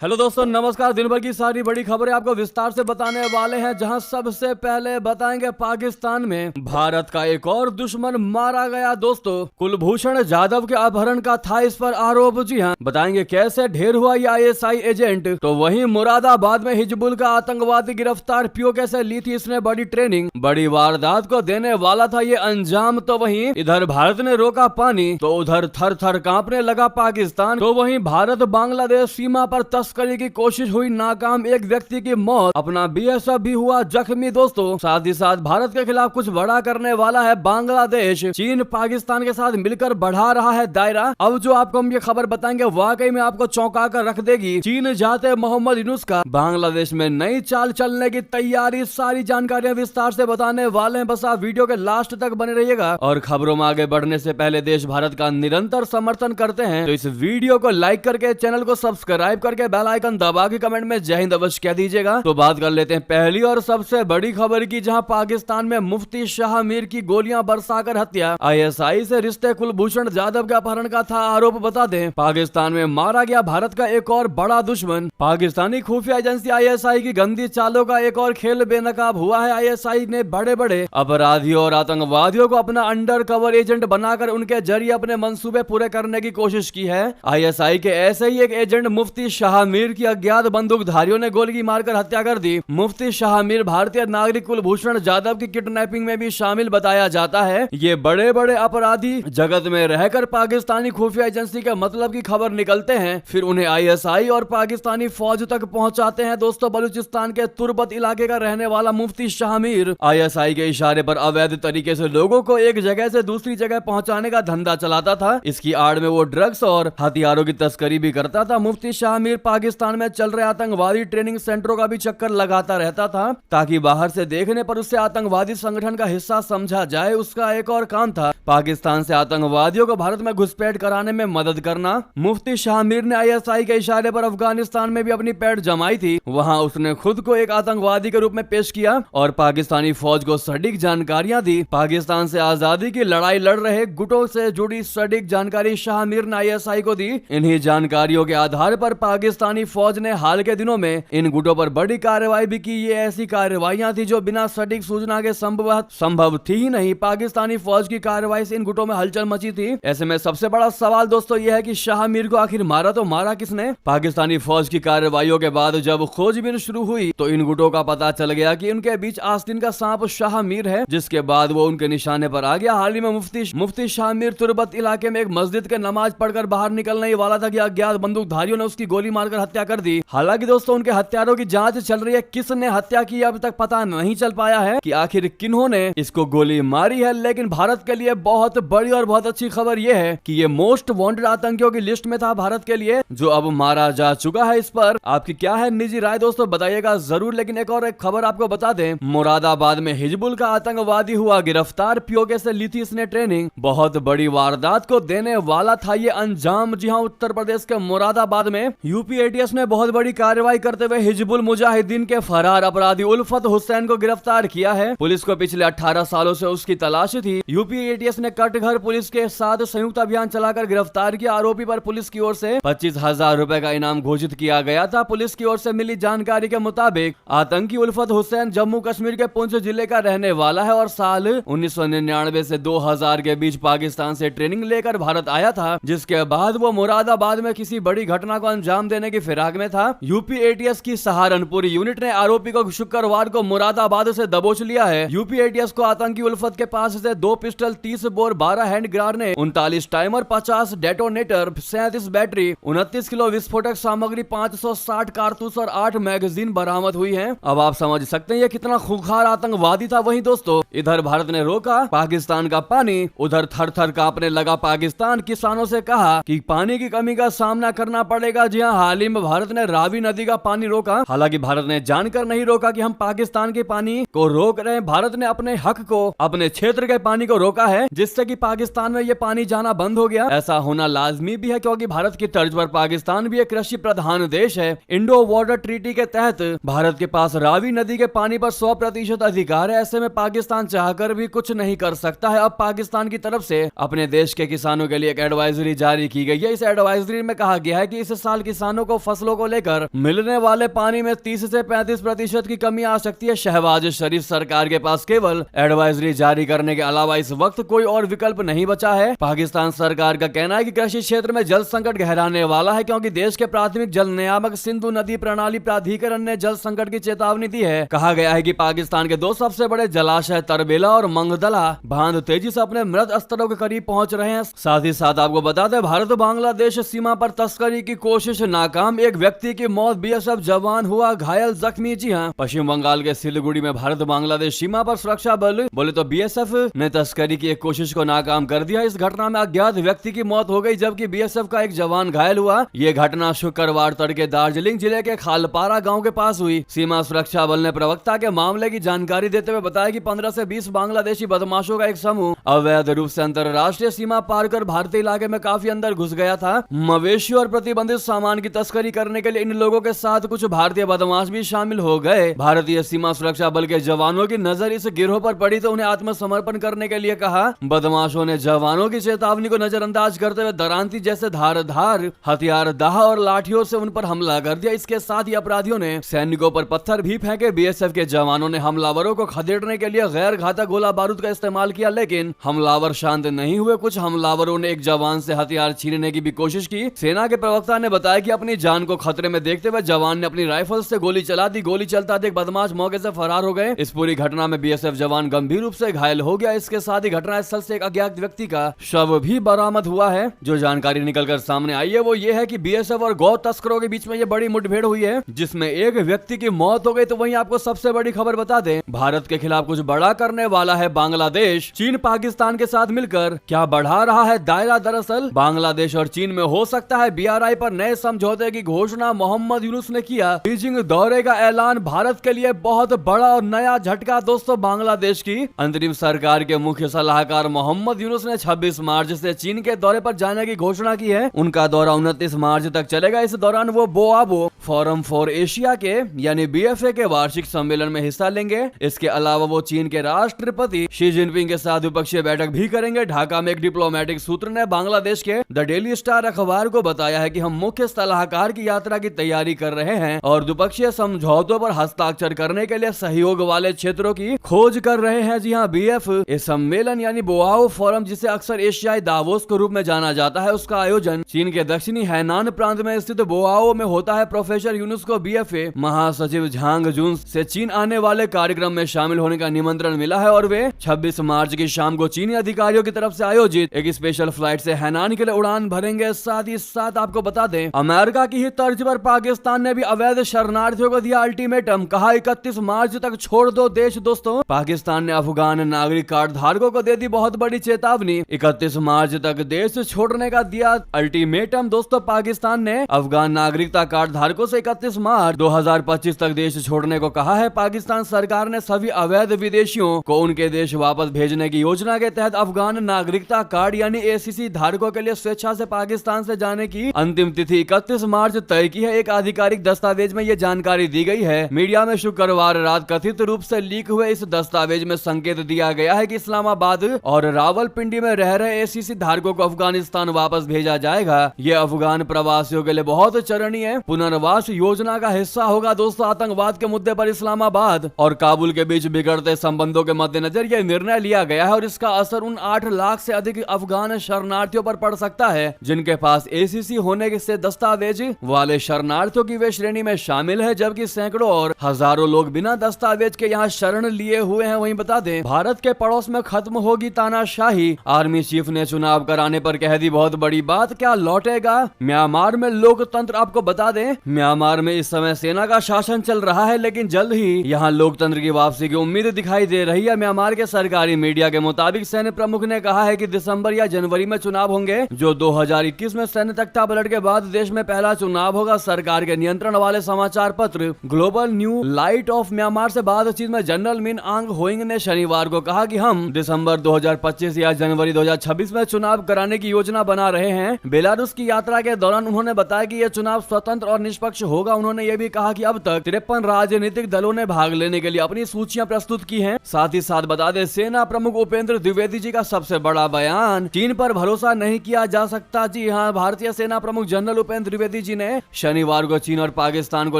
Hello दोस्तों, नमस्कार। दिन भर की सारी बड़ी खबरें आपको विस्तार से बताने वाले हैं, जहां सबसे पहले बताएंगे पाकिस्तान में भारत का एक और दुश्मन मारा गया। दोस्तों, कुलभूषण जाधव के अपहरण का था इस पर आरोप। जी हां, बताएंगे कैसे ढेर हुआ ये आईएसआई एजेंट। तो वहीं मुरादाबाद में हिजबुल का आतंकवादी गिरफ्तार, पीओ कैसे ली थी इसने बड़ी ट्रेनिंग, बड़ी वारदात को देने वाला था ये अंजाम। तो वहीं इधर भारत ने रोका पानी तो उधर थर थर कांपने लगा पाकिस्तान। तो वहीं भारत बांग्लादेश सीमा पर तस्करी की कोशिश हुई नाकाम, एक व्यक्ति की मौत, अपना बीएसएफ भी हुआ जख्मी। दोस्तों, साथ ही साथ भारत के खिलाफ कुछ बड़ा करने वाला है बांग्लादेश। चीन पाकिस्तान के साथ मिलकर बढ़ा रहा है दायरा। अब जो आपको हम ये खबर बताएंगे वाकई में आपको चौंका कर रख देगी। चीन जाते मोहम्मद यूनुस का बांग्लादेश में नई चाल चलने की तैयारी, सारी जानकारियां विस्तार से बताने वाले हैं। बस आप वीडियो के लास्ट तक बने रहिएगा। और खबरों में आगे बढ़ने से पहले देश भारत का निरंतर समर्थन करते हैं तो इस वीडियो को लाइक करके, चैनल को सब्सक्राइब करके, बेल आइकन दबा के कमेंट में जय हिंद अवश्य कह दीजिएगा। तो बात कर लेते हैं पहली और सबसे बड़ी खबर की, जहां पाकिस्तान में मुफ्ती शाह मीर की गोलियां बरसाकर हत्या, आईएसआई से रिश्ते, कुलभूषण जाधव के अपहरण का था आरोप। बता दें, पाकिस्तान में मारा गया भारत का एक और बड़ा दुश्मन। पाकिस्तानी खुफिया एजेंसी आईएसआई की गंदी चालों का एक और खेल बेनकाब हुआ है। आईएसआई ने बड़े बड़े अपराधियों और आतंकवादियों को अपना अंडर कवर एजेंट बनाकर उनके जरिए अपने मंसूबे पूरे करने की कोशिश की है। आईएसआई के ऐसे ही एक एजेंट मुफ्ती शाह मीर की अज्ञात बंदूकधारियों ने गोली मारकर हत्या कर दी। मुफ्ती शाह मीर भारतीय नागरिक कुलभूषण जाधव की किडनैपिंग में भी शामिल बताया जाता है। ये बड़े बड़े अपराधी जगत में रहकर पाकिस्तानी खुफिया एजेंसी के मतलब की खबर निकलते हैं, फिर उन्हें आईएसआई और पाकिस्तानी फौज तक पहुंचाते हैं। दोस्तों, बलूचिस्तान के तुर्बत इलाके का रहने वाला मुफ्ती शाह मीर आईएसआई के इशारे पर अवैध तरीके से लोगों को एक जगह से दूसरी जगह पहुंचाने का धंधा चलाता था। इसकी आड़ में वो ड्रग्स और हथियारों की तस्करी भी करता था। मुफ्ती शाह मीर पाकिस्तान में चल रहे आतंकवादी ट्रेनिंग सेंटरों का भी चक्कर लगाता रहता था, ताकि बाहर से देखने पर उससे आतंकवादी संगठन का हिस्सा समझा जाए। उसका एक और काम था पाकिस्तान से आतंकवादियों को भारत में घुसपैठ कराने में मदद करना। मुफ्ती शाह मीर ने आईएसआई के इशारे पर अफगानिस्तान में भी अपनी पैठ जमाई थी। वहां उसने खुद को एक आतंकवादी के रूप में पेश किया और पाकिस्तानी फौज को सटीक जानकारियां दी। पाकिस्तान से आजादी की लड़ाई लड़ रहे गुटों से जुड़ी सटीक जानकारी शाह मीर ने आईएसआई को दी। इन्हीं जानकारियों के आधार पर पाकिस्तानी फौज ने हाल के दिनों में इन गुटों पर बड़ी कार्रवाई भी की। ये ऐसी कार्रवाइयां थी जो बिना सटीक सूचना के संभव थी ही नहीं। पाकिस्तानी फौज की कार्रवाई से इन गुटों में हलचल मची थी। ऐसे में सबसे बड़ा सवाल दोस्तों यह है कि शाह मीर को आखिर मारा तो मारा किसने? पाकिस्तानी फौज की कार्रवाइयों के बाद जब खोजबीन शुरू हुई तो इन गुटों का पता चल गया कि उनके बीच आस्तीन का सांप शाह मीर है, जिसके बाद वो उनके निशाने पर आ गया। हाल ही में मुफ्ती शाह मीर तुर्बत इलाके में एक मस्जिद के नमाज पढ़कर बाहर निकलने ही वाला था कि अज्ञात बंदूकधारियों ने उसकी गोली मारकर हत्या कर दी। हालांकि दोस्तों, उनके हत्यारों की जांच चल रही है। किसने हत्या की अब तक पता नहीं चल पाया है कि आखिर किन्होंने इसको गोली मारी है। लेकिन भारत के लिए बहुत बड़ी और बहुत अच्छी खबर यह है कि ये मोस्ट वांटेड आतंकियों की लिस्ट में था भारत के लिए, जो अब मारा जा चुका है। इस पर आपकी क्या है निजी राय दोस्तों, बताइएगा जरूर। लेकिन एक खबर आपको बता दें, मुरादाबाद में हिजबुल का आतंकवादी हुआ गिरफ्तार, पीओके से ली थी इसने ट्रेनिंग। बहुत बड़ी वारदात को देने वाला था ये अंजाम। जी हां, उत्तर प्रदेश के मुरादाबाद में यूपी एटीएस ने बहुत बड़ी कार्रवाई करते हुए हिजबुल मुजाहिदीन के फरार अपराधी उल्फत हुसैन को गिरफ्तार किया है। पुलिस को पिछले 18 सालों से उसकी तलाश थी। यूपी एटीएस ने कटघर पुलिस के साथ संयुक्त अभियान चलाकर गिरफ्तार किया। आरोपी पर पुलिस की ओर से 25,000 रुपए का इनाम घोषित किया गया था। पुलिस की ओर से मिली जानकारी के मुताबिक आतंकी उल्फत हुसैन जम्मू कश्मीर के पुंछ जिले का रहने वाला है और साल 1999 से 2000 के बीच पाकिस्तान से ट्रेनिंग लेकर भारत आया था, जिसके बाद वो मुरादाबाद में किसी बड़ी घटना को अंजाम देने की फिराक में था। यूपी एटीएस की सहारनपुर यूनिट ने आरोपी को शुक्रवार को मुरादाबाद से दबोच लिया है। यूपी एटीएस को आतंकी उल्फत के पास से 2 pistol, 30 bore, 12 hand grenade, 39 timer, 50 detonator, 37 battery, 29 kilo विस्फोटक सामग्री, 560 कारतूस और 8 मैगजीन बरामद हुई हैं। अब आप समझ सकते हैं ये कितना खूंखार आतंकवादी था। वहीं दोस्तों, इधर भारत ने रोका पाकिस्तान का पानी, उधर थर थर कांपने लगा पाकिस्तान। किसानों से कहा कि पानी की कमी का सामना करना पड़ेगा। जी हां, हाल ही में भारत ने रावी नदी का पानी रोका। हालांकि भारत ने जानकर नहीं रोका कि हम पाकिस्तान के पानी को रोक रहे हैं। भारत ने अपने हक को, अपने क्षेत्र के पानी को रोका है, जिससे कि पाकिस्तान में ये पानी जाना बंद हो गया। ऐसा होना लाजमी भी है क्योंकि भारत की तर्ज पर पाकिस्तान भी एक कृषि प्रधान देश है। इंडो वाटर ट्रीटी के तहत भारत के पास रावी नदी के पानी पर 100% अधिकार है। ऐसे में पाकिस्तान चाहकर भी कुछ नहीं कर सकता है। अब पाकिस्तान की तरफ से अपने देश के किसानों के लिए एक एडवाइजरी जारी की गई है। इस एडवाइजरी में कहा गया है कि इस साल किसानों को फसलों को लेकर मिलने वाले पानी में 30 से 35% की कमी आ सकती है। शहबाज शरीफ सरकार के पास केवल एडवाइजरी जारी करने के अलावा इस वक्त कोई और विकल्प नहीं बचा है। पाकिस्तान सरकार का कहना है कि कृषि क्षेत्र में जल संकट गहराने वाला है क्योंकि देश के प्राथमिक जल नियामक सिंधु नदी प्रणाली प्राधिकरण ने जल संकट की चेतावनी दी है। कहा गया है कि पाकिस्तान के दो सबसे बड़े जलाशय तरबेला और मंगदला बांध तेजी से अपने मृत स्तरों के करीब पहुंच रहे हैं। साथ ही साथ आपको बता दें, भारत बांग्लादेश सीमा पर तस्करी की कोशिश नाकाम, एक व्यक्ति की मौत, बीएसएफ जवान हुआ घायल जख्मी। जी हां, पश्चिम बंगाल के सिलीगुड़ी में भारत बांग्लादेश सीमा पर सुरक्षा बल बोले तो बीएसएफ ने तस्करी की एक कोशिश को नाकाम कर दिया। इस घटना में अज्ञात व्यक्ति की मौत हो गई जबकि बीएसएफ का एक जवान घायल हुआ। ये घटना शुक्रवार तड़के दार्जिलिंग जिले के खालपारा गांव के पास हुई। सीमा सुरक्षा बल ने प्रवक्ता के मामले की जानकारी देते हुए बताया कि 15 से 20 बांग्लादेशी बदमाशों का एक समूह अवैध रूप से अंतरराष्ट्रीय सीमा पार कर भारतीय इलाके में काफी अंदर घुस गया था। मवेशी और प्रतिबंधित सामान की तस्करी करने के लिए इन लोगों के साथ कुछ भारतीय बदमाश भी शामिल हो गए। भारतीय सीमा सुरक्षा बल के जवानों की नजर इस गिरोह पर पड़ी तो उन्हें आत्मसमर्पण करने के लिए कहा। बदमाशों ने जवानों की चेतावनी को नजरअंदाज करते हुए दरांती जैसे धारदार हथियार दाह और लाठियों से उन पर हमला कर दिया। इसके साथ ही अपराधियों ने सैनिकों पर पत्थर भी फेंके। बीएसएफ के जवानों ने हमलावरों को खदेड़ने के लिए गैर घातक गोला बारूद का इस्तेमाल किया लेकिन हमलावर शांत नहीं हुए। कुछ हमलावरों ने एक जवान से हथियार छीनने की भी कोशिश की। सेना के प्रवक्ता ने बताया कि अपनी जान को खतरे में देखते हुए जवान ने अपनी राइफल से गोली चला दी। गोली चलता देख बदमाश मौके से फरार हो गए। इस पूरी घटना में बीएसएफ जवान गंभीर रूप से घायल हो गया। इसके साथ ही घटनास्थल से एक अज्ञात व्यक्ति का शव भी बरामद हुआ है। जो जानकारी निकलकर सामने आई है वो ये है कि बीएसएफ और गौ तस्करों के बीच में ये बड़ी मुठभेड़ हुई है जिसमें एक व्यक्ति की मौत हो गई। तो वहीं आपको सबसे बड़ी खबर बता दें, भारत के खिलाफ कुछ बड़ा करने वाला है बांग्लादेश। चीन पाकिस्तान के साथ मिलकर क्या बढ़ा रहा है दायरा। दरअसल बांग्लादेश और चीन में हो सकता है बीआरआई पर नए समझौते की घोषणा। मोहम्मद यूनुस ने किया बीजिंग दौरे का ऐलान। भारत के लिए बहुत बड़ा और नया झटका। दोस्तों, बांग्लादेश की अंतरिम सरकार के मुख्य सलाहकार मोहम्मद यूनुस ने 26 मार्च से चीन के दौरे पर जाने की घोषणा की है। उनका दौरा 29 मार्च तक चलेगा। इस दौरान वो बोआबो फोरम फॉर एशिया के यानी बीएफए के वार्षिक सम्मेलन में हिस्सा लेंगे। इसके अलावा वो चीन के राष्ट्रपति शी जिनपिंग के साथ द्विपक्षीय बैठक भी करेंगे। ढाका में एक डिप्लोमेटिक सूत्र ने बांग्लादेश के द डेली स्टार अखबार को बताया है कि हम मुख्य सलाहकार की यात्रा की तैयारी कर रहे हैं और द्विपक्षीय समझौतों पर हस्ताक्षर करने के लिए सहयोग वाले क्षेत्रों की खोज कर रहे हैं। जी हाँ, बीएफ इस सम्मेलन यानी बोआओ फोरम, जिसे अक्सर एशियाई दावोस के रूप में जाना जाता है, उसका आयोजन चीन के दक्षिणी हैनान प्रांत में स्थित बोआओ में होता है। प्रोफेसर यूनुस को बीएफए महासचिव झांग जून से चीन आने वाले कार्यक्रम में शामिल होने का निमंत्रण मिला है और वे 26 मार्च की शाम को चीनी अधिकारियों की तरफ से आयोजित एक स्पेशल फ्लाइट से हैनान के लिए उड़ान भरेंगे। साथ ही साथ आपको बता दें, अमेरिका की ही तर्ज पर पाकिस्तान ने भी अवैध शरणार्थियों को दिया अल्टीमेटम। कहा 31 मार्च तक छोड़ दो देश। दोस्तों, पाकिस्तान ने अफगान नागरिक कार्ड धारकों को दे दी बहुत बड़ी चेतावनी। 31 मार्च तक देश छोड़ने का दिया अल्टीमेटम। दोस्तों, पाकिस्तान ने अफगान नागरिकता कार्ड धारकों से 31 मार्च 2025 तक देश छोड़ने को कहा है। पाकिस्तान सरकार ने सभी अवैध विदेशियों को उनके देश वापस भेजने की योजना के तहत अफगान नागरिकता कार्ड यानी एसीसी धारकों के लिए स्वेच्छा से पाकिस्तान से जाने की अंतिम तिथि 31 मार्च तय की है। एक आधिकारिक दस्तावेज में ये जानकारी दी गई है। मीडिया में शुक्रवार रात कथित रूप से लीक हुए इस दस्तावेज में संकेत दिया गया है कि इस्लामाबाद और रावलपिंडी में रह रहे एसीसी धारकों को अफगानिस्तान वापस भेजा जाएगा। ये अफगान प्रवासियों के लिए बहुत चरणीय पुनर्वास योजना का हिस्सा होगा। दोस्तों, आतंकवाद के मुद्दे पर इस्लामाबाद और काबुल के बीच बिगड़ते संबंधों के मद्देनजर यह निर्णय लिया गया है और इसका असर उन 8 लाख से अधिक अफगान शरणार्थियों पर पड़ सकता है जिनके पास एसीसी होने से दस्तावेज वाले शरणार्थियों की वे श्रेणी में शामिल है, जबकि सैकड़ों और हजारों लोग बिना दस्तावेज के यहाँ शरण लिए हुए हैं। वहीं बता दें, भारत के पड़ोस में खत्म होगी तानाशाही। आर्मी चीफ ने चुनाव कराने पर कह दी बहुत बड़ी बात। क्या लौटेगा म्यांमार में लोकतंत्र? आपको बता दें, म्यांमार में इस समय सेना का शासन चल रहा है लेकिन जल्द ही यहाँ लोकतंत्र की वापसी की उम्मीद दिखाई दे रही है। म्यांमार के सरकारी मीडिया के मुताबिक सैन्य प्रमुख ने कहा है कि दिसंबर या जनवरी में चुनाव होंगे, जो 2021 में सैन्य तख्तापलट के बाद देश में पहला चुनाव होगा। सरकार के नियंत्रण वाले समाचार पत्र global new light of Myanmar से बातचीत में जनरल मिन आंग होइंग ने शनिवार को कहा कि हम दिसंबर 2025 या जनवरी 2026 में चुनाव कराने की योजना बना रहे हैं। बेलारूस की यात्रा के दौरान उन्होंने बताया कि यह चुनाव स्वतंत्र और निष्पक्ष होगा। उन्होंने ये भी कहा कि अब तक 53 राजनीतिक दलों ने भाग लेने के लिए अपनी सूचियां प्रस्तुत की हैं। साथ ही साथ बता दें, सेना प्रमुख उपेंद्र द्विवेदी जी का सबसे बड़ा बयान, चीन पर भरोसा नहीं किया जा सकता। जी हाँ, भारतीय सेना प्रमुख जनरल उपेंद्र द्विवेदी जी ने शनिवार को चीन और पाकिस्तान को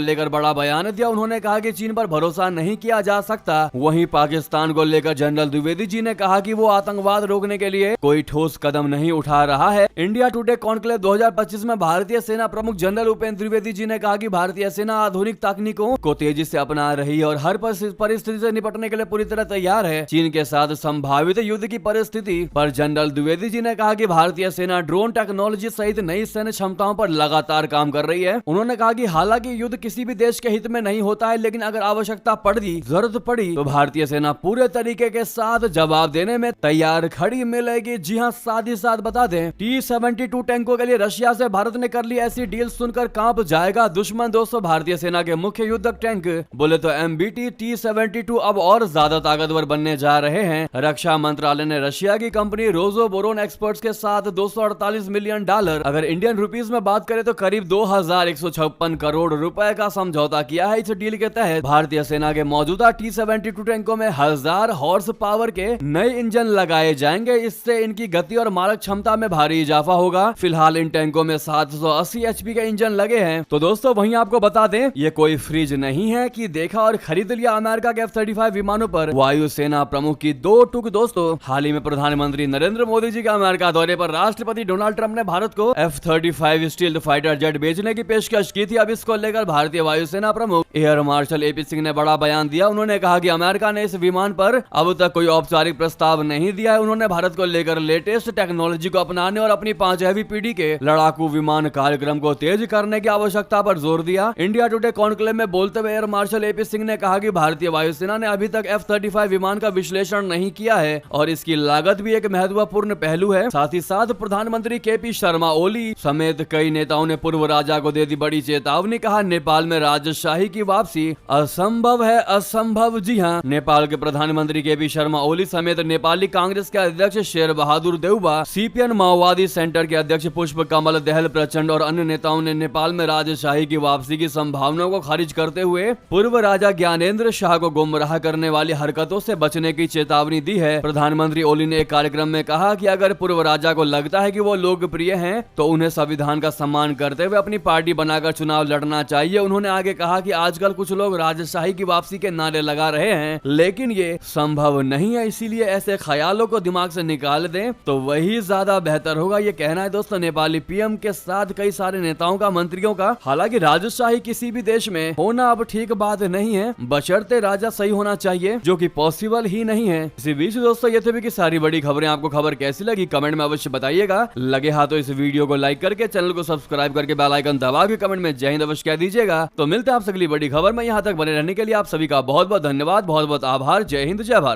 लेकर बड़ा बयान दिया। उन्होंने कहा कि चीन पर भरोसा नहीं किया जा सकता। वहीं पाकिस्तान को लेकर जनरल द्विवेदी जी ने कहा कि वो आतंकवाद रोकने के लिए कोई ठोस कदम नहीं उठा रहा है। इंडिया टुडे कॉन्क्लेव 2025 में भारतीय सेना प्रमुख जनरल उपेंद्र द्विवेदी जी ने कहा कि भारतीय सेना आधुनिक तकनीकों को तेजी से अपना रही है और हर परिस्थिति से निपटने के लिए पूरी तरह तैयार है। चीन के साथ संभावित युद्ध की परिस्थिति पर जनरल द्विवेदी जी ने कहा कि भारतीय सेना ड्रोन टेक्नोलॉजी सहित नई सैन्य क्षमताओं पर लगातार काम कर रही है। उन्होंने कहा कि हालांकि युद्ध किसी भी देश के हित में नहीं होता है, लेकिन अगर आवश्यकता पड़ी, जरूरत पड़ी तो भारतीय सेना पूरे तरीके के साथ जवाब देने में तैयार खड़ी मिलेगी। जी हां, साथ ही साथ बता दें, T-72 टैंकों के लिए रशिया से भारत ने कर ली ऐसी डील सुनकर कांप जाएगा दुश्मन। दोस्तों, भारतीय सेना के मुख्य युद्धक टैंक बोले तो MBT T-72 अब और ज्यादा ताकतवर बनने जा रहे हैं। रक्षा मंत्रालय ने रशिया की कंपनी रोजोबोरोन एक्सपर्ट्स के साथ $248 मिलियन, अगर इंडियन रुपीस में बात करें तो करीब 2156 करोड़ रुपए का समझौता किया है। इस डील के तहत भारतीय सेना के मौजूदा T-72 टैंकों में 1000 हॉर्स पावर के नए इंजन लगाए जाएंगे। इससे इनकी गति और मारक क्षमता में भारी इजाफा होगा। फिलहाल इन टैंकों में 780 HP के इंजन लगे हैं। तो दोस्तों, वहीं आपको बता दें, ये कोई फ्रिज नहीं है कि देखा और खरीद लिया अमेरिका के F-35 विमानों पर वायुसेना प्रमुख की 2 टूक। दोस्तों, हाल ही में प्रधानमंत्री नरेंद्र मोदी जी के अमेरिका दौरे पर राष्ट्रपति डोनाल्ड ट्रंप ने भारत को F-35 स्टील्थ फाइटर जेट बेचने की पेशकश की थी। अब इसको लेकर भारतीय वायुसेना प्रमुख एयर मार्शल AP सिंह ने बड़ा बयान दिया। उन्होंने कहा कि अमेरिका ने इस विमान पर अब तक कोई औपचारिक प्रस्ताव नहीं दिया है। उन्होंने भारत को लेकर लेटेस्ट टेक्नोलॉजी को अपनाने और अपनी 5वीं पीढ़ी के लड़ाकू विमान कार्यक्रम को तेज करने की आवश्यकता पर जोर दिया। इंडिया टुडे कॉन्क्लेव में बोलते हुए एयर मार्शल AP सिंह ने कहा कि भारतीय वायुसेना ने अभी तक F-35 विमान का विश्लेषण नहीं किया है और इसकी लागत भी एक महत्वपूर्ण पहलू है। साथ ही साथ प्रधानमंत्री KP शर्मा ओली समेत कई नेताओं ने पूर्व राजा को दे दी बड़ी चेतावनी। कहा, नेपाल में राजशाही की वापसी असंभव है, असंभव। जी हां, नेपाल के प्रधानमंत्री KP शर्मा ओली समेत नेपाली कांग्रेस के अध्यक्ष शेर बहादुर देउबा, CPN माओवादी सेंटर के अध्यक्ष पुष्प कमल दहल प्रचंड और अन्य नेताओं ने नेपाल में राजशाही की वापसी की संभावनाओं को खारिज करते हुए पूर्व राजा ज्ञानेंद्र शाह को गुमराह करने वाली हरकतों से बचने की चेतावनी दी है। प्रधानमंत्री ओली ने एक कार्यक्रम में कहा कि अगर पूर्व राजा को लगता है कि वो लोकप्रिय हैं, तो उन्हें संविधान का सम्मान करते हुए अपनी पार्टी बनाकर चुनाव लड़ना चाहिए। उन्होंने आगे कहा कि आजकल कुछ लोग राजशाही की वापसी के नारे लगा रहे हैं, लेकिन ये संभव नहीं है, इसीलिए ऐसे ख्यालों को दिमाग से निकाल दें तो वही ज्यादा बेहतर होगा। ये कहना है दोस्तों नेपाली PM के साथ कई सारे नेताओं का, मंत्रियों का। हालांकि राजशाही किसी भी देश में होना अब ठीक बात नहीं है, बशर्ते राजा सही होना चाहिए, जो कि पॉसिबल ही नहीं है। इसी बीच दोस्तों, ये थे की सारी बड़ी खबरें। आपको खबर कैसी लगी कमेंट में अवश्य बताइएगा। लगे हाथ तो इस वीडियो को लाइक करके, चैनल को सब्सक्राइब करके, बेल आइकन दबा के कमेंट में जय हिंद अवश्य कह दीजिएगा। तो मिलते हैं आपसे अगली बड़ी खबर में। यहाँ तक बने रहने के लिए आप सभी का बहुत बहुत धन्यवाद, बहुत बहुत आभार। जय हिंद, जय भारत।